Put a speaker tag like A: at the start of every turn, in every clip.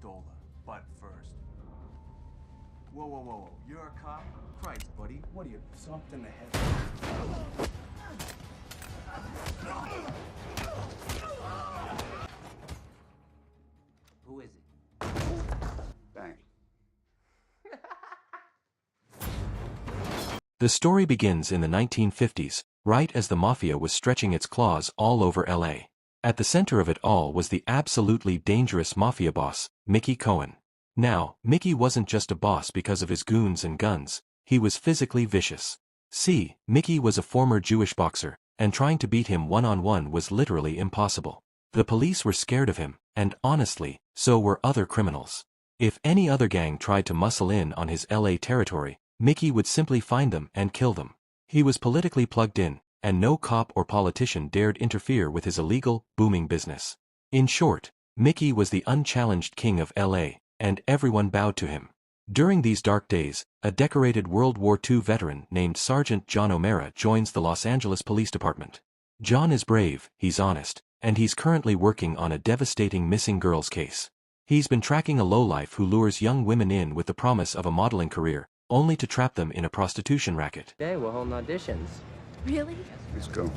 A: stole her, but first. Whoa, whoa, whoa, whoa. You're a cop? Christ, buddy. What are you, something in the head?
B: Who is it?
A: Bang.
C: The story begins in the 1950s, right as the mafia was stretching its claws all over LA. At the center of it all was the absolutely dangerous mafia boss, Mickey Cohen. Now, Mickey wasn't just a boss because of his goons and guns, he was physically vicious. See, Mickey was a former Jewish boxer, and trying to beat him one-on-one was literally impossible. The police were scared of him, and honestly, so were other criminals. If any other gang tried to muscle in on his LA territory, Mickey would simply find them and kill them. He was politically plugged in, and no cop or politician dared interfere with his illegal, booming business. In short, Mickey was the unchallenged king of LA, and everyone bowed to him. During these dark days, a decorated World War II veteran named Sergeant John O'Mara joins the Los Angeles Police Department. John is brave, he's honest, and he's currently working on a devastating missing girls case. He's been tracking a lowlife who lures young women in with the promise of a modeling career, only to trap them in a prostitution racket.
B: Today we're holding auditions.
D: Really?
A: Let's go.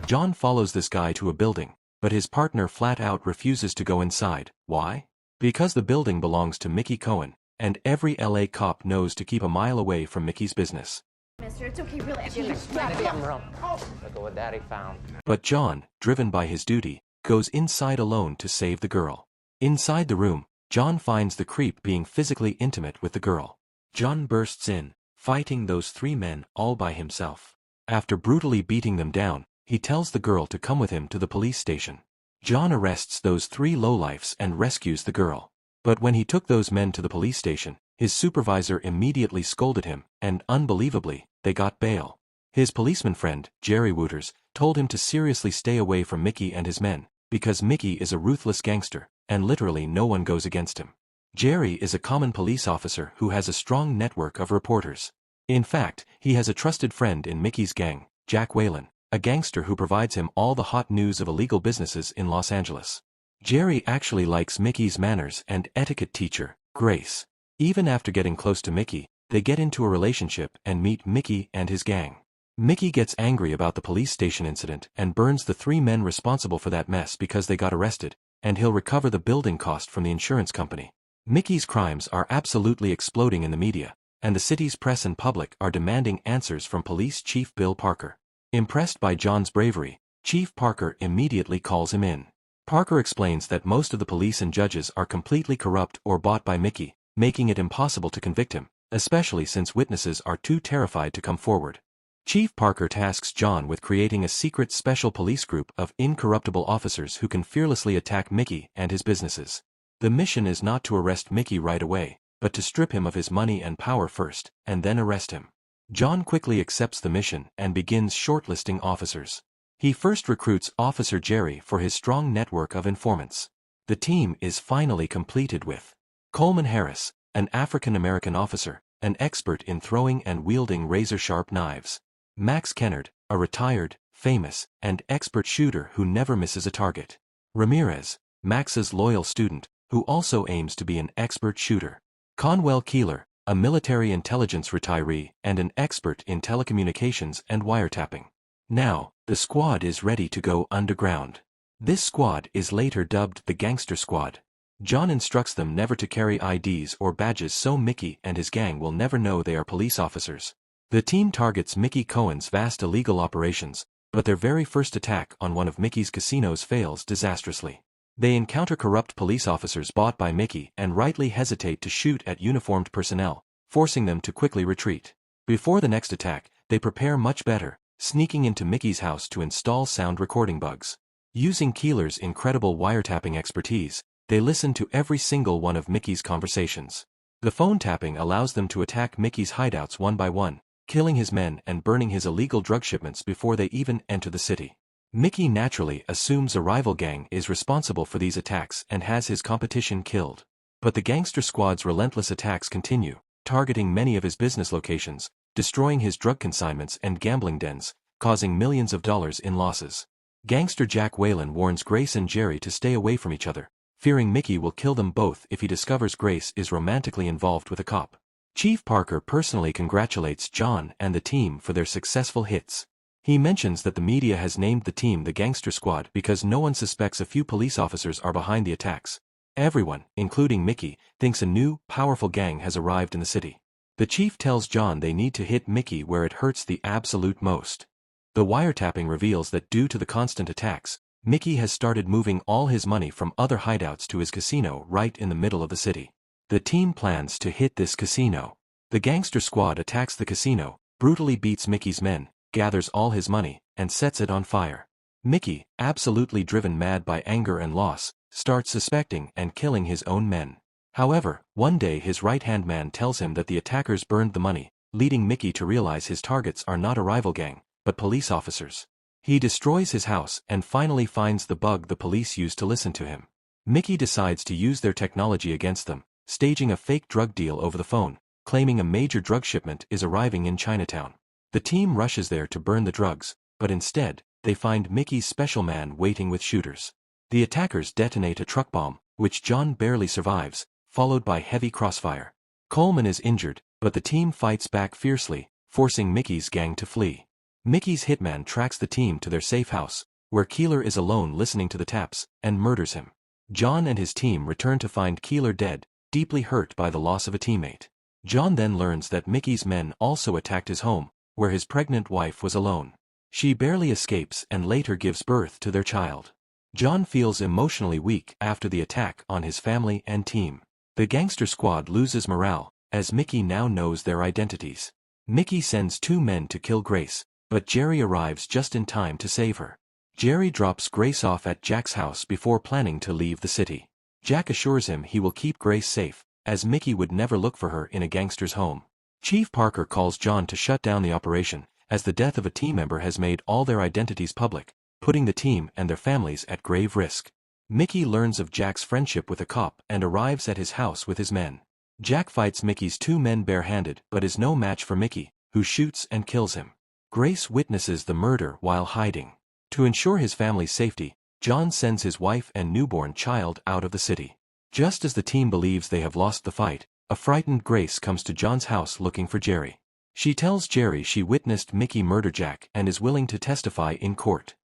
C: John follows this guy to a building, but his partner flat out refuses to go inside. Why? Because the building belongs to Mickey Cohen, and every LA cop knows to keep a mile away from Mickey's business.
D: Mister, it's okay, really. I
B: Get
D: can't
B: explain to him, bro. Look at what Daddy found.
C: But John, driven by his duty, goes inside alone to save the girl. Inside the room, John finds the creep being physically intimate with the girl. John bursts in, fighting those three men all by himself. After brutally beating them down, he tells the girl to come with him to the police station. John arrests those three lowlifes and rescues the girl. But when he took those men to the police station, his supervisor immediately scolded him, and unbelievably, they got bail. His policeman friend, Jerry Wooters, told him to seriously stay away from Mickey and his men, because Mickey is a ruthless gangster, and literally no one goes against him. Jerry is a common police officer who has a strong network of reporters. In fact, he has a trusted friend in Mickey's gang, Jack Whalen, a gangster who provides him all the hot news of illegal businesses in Los Angeles. Jerry actually likes Mickey's manners and etiquette teacher, Grace. Even after getting close to Mickey, they get into a relationship and meet Mickey and his gang. Mickey gets angry about the police station incident and burns the three men responsible for that mess because they got arrested, and he'll recover the building cost from the insurance company. Mickey's crimes are absolutely exploding in the media, and the city's press and public are demanding answers from Police Chief Bill Parker. Impressed by John's bravery, Chief Parker immediately calls him in. Parker explains that most of the police and judges are completely corrupt or bought by Mickey, making it impossible to convict him, especially since witnesses are too terrified to come forward. Chief Parker tasks John with creating a secret special police group of incorruptible officers who can fearlessly attack Mickey and his businesses. The mission is not to arrest Mickey right away, but to strip him of his money and power first, and then arrest him. John quickly accepts the mission and begins shortlisting officers. He first recruits Officer Jerry for his strong network of informants. The team is finally completed with Coleman Harris, an African-American officer, an expert in throwing and wielding razor-sharp knives. Max Kennard, a retired, famous, and expert shooter who never misses a target. Ramirez, Max's loyal student, who also aims to be an expert shooter. Conwell Keeler, a military intelligence retiree and an expert in telecommunications and wiretapping. Now, the squad is ready to go underground. This squad is later dubbed the Gangster Squad. John instructs them never to carry IDs or badges so Mickey and his gang will never know they are police officers. The team targets Mickey Cohen's vast illegal operations, but their very first attack on one of Mickey's casinos fails disastrously. They encounter corrupt police officers bought by Mickey and rightly hesitate to shoot at uniformed personnel, forcing them to quickly retreat. Before the next attack, they prepare much better, sneaking into Mickey's house to install sound recording bugs. Using Keeler's incredible wiretapping expertise, they listen to every single one of Mickey's conversations. The phone tapping allows them to attack Mickey's hideouts one by one, killing his men and burning his illegal drug shipments before they even enter the city. Mickey naturally assumes a rival gang is responsible for these attacks and has his competition killed. But the Gangster Squad's relentless attacks continue, targeting many of his business locations, destroying his drug consignments and gambling dens, causing millions of dollars in losses. Gangster Jack Whalen warns Grace and Jerry to stay away from each other, fearing Mickey will kill them both if he discovers Grace is romantically involved with a cop. Chief Parker personally congratulates John and the team for their successful hits. He mentions that the media has named the team the Gangster Squad because no one suspects a few police officers are behind the attacks. Everyone, including Mickey, thinks a new, powerful gang has arrived in the city. The chief tells John they need to hit Mickey where it hurts the absolute most. The wiretapping reveals that due to the constant attacks, Mickey has started moving all his money from other hideouts to his casino right in the middle of the city. The team plans to hit this casino. The Gangster Squad attacks the casino, brutally beats Mickey's men, gathers all his money, and sets it on fire. Mickey, absolutely driven mad by anger and loss, starts suspecting and killing his own men. However, one day his right-hand man tells him that the attackers burned the money, leading Mickey to realize his targets are not a rival gang, but police officers. He destroys his house and finally finds the bug the police used to listen to him. Mickey decides to use their technology against them, staging a fake drug deal over the phone, claiming a major drug shipment is arriving in Chinatown. The team rushes there to burn the drugs, but instead, they find Mickey's special man waiting with shooters. The attackers detonate a truck bomb, which John barely survives, followed by heavy crossfire. Coleman is injured, but the team fights back fiercely, forcing Mickey's gang to flee. Mickey's hitman tracks the team to their safe house, where Keeler is alone listening to the taps, and murders him. John and his team return to find Keeler dead, deeply hurt by the loss of a teammate. John then learns that Mickey's men also attacked his home, where his pregnant wife was alone. She barely escapes and later gives birth to their child. John feels emotionally weak after the attack on his family and team. The Gangster Squad loses morale, as Mickey now knows their identities. Mickey sends 2 men to kill Grace, but Jerry arrives just in time to save her. Jerry drops Grace off at Jack's house before planning to leave the city. Jack assures him he will keep Grace safe, as Mickey would never look for her in a gangster's home. Chief Parker calls John to shut down the operation, as the death of a team member has made all their identities public, putting the team and their families at grave risk. Mickey learns of Jack's friendship with a cop and arrives at his house with his men. Jack fights Mickey's 2 men barehanded but is no match for Mickey, who shoots and kills him. Grace witnesses the murder while hiding. To ensure his family's safety, John sends his wife and newborn child out of the city. Just as the team believes they have lost the fight, a frightened Grace comes to John's house looking for Jerry. She tells Jerry she witnessed Mickey murder Jack and is willing to testify in court.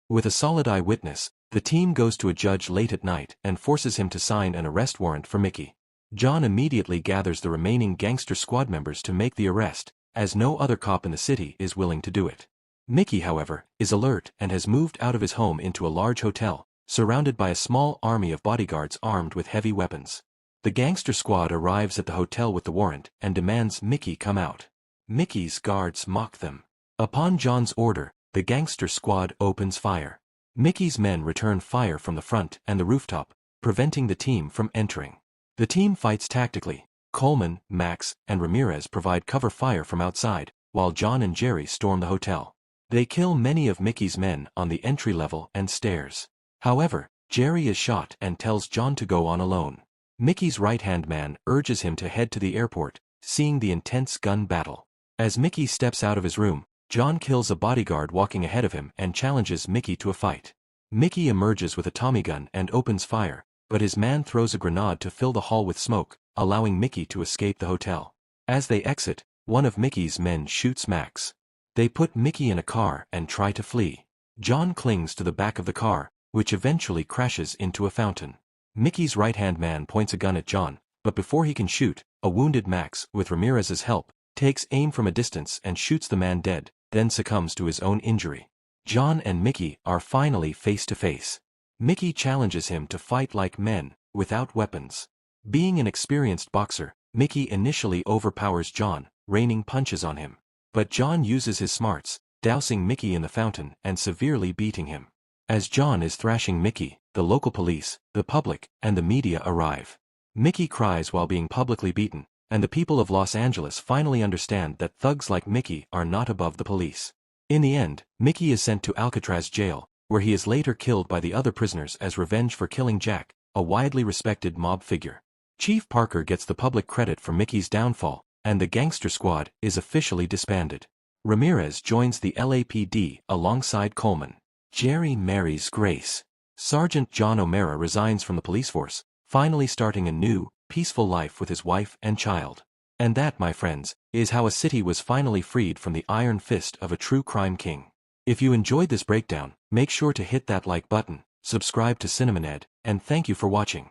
C: With a solid eyewitness, the team goes to a judge late at night and forces him to sign an arrest warrant for Mickey. John immediately gathers the remaining Gangster Squad members to make the arrest, as no other cop in the city is willing to do it. Mickey, however, is alert and has moved out of his home into a large hotel, surrounded by a small army of bodyguards armed with heavy weapons. The Gangster Squad arrives at the hotel with the warrant and demands Mickey come out. Mickey's guards mock them. Upon John's order, the Gangster Squad opens fire. Mickey's men return fire from the front and the rooftop, preventing the team from entering. The team fights tactically. Coleman, Max, and Ramirez provide cover fire from outside, while John and Jerry storm the hotel. They kill many of Mickey's men on the entry level and stairs. However, Jerry is shot and tells John to go on alone. Mickey's right-hand man urges him to head to the airport, seeing the intense gun battle. As Mickey steps out of his room, John kills a bodyguard walking ahead of him and challenges Mickey to a fight. Mickey emerges with a Tommy gun and opens fire, but his man throws a grenade to fill the hall with smoke, allowing Mickey to escape the hotel. As they exit, one of Mickey's men shoots Max. They put Mickey in a car and try to flee. John clings to the back of the car, which eventually crashes into a fountain. Mickey's right-hand man points a gun at John, but before he can shoot, a wounded Max, with Ramirez's help, takes aim from a distance and shoots the man dead, then succumbs to his own injury. John and Mickey are finally face to face. Mickey challenges him to fight like men, without weapons. Being an experienced boxer, Mickey initially overpowers John, raining punches on him. But John uses his smarts, dousing Mickey in the fountain and severely beating him. As John is thrashing Mickey, the local police, the public, and the media arrive. Mickey cries while being publicly beaten, and the people of Los Angeles finally understand that thugs like Mickey are not above the police. In the end, Mickey is sent to Alcatraz jail, where he is later killed by the other prisoners as revenge for killing Jack, a widely respected mob figure. Chief Parker gets the public credit for Mickey's downfall, and the Gangster Squad is officially disbanded. Ramirez joins the LAPD alongside Coleman. Jerry marries Grace. Sergeant John O'Mara resigns from the police force, finally starting a new, peaceful life with his wife and child. And that, my friends, is how a city was finally freed from the iron fist of a true crime king. If you enjoyed this breakdown, make sure to hit that like button, subscribe to Cinemaned, and thank you for watching.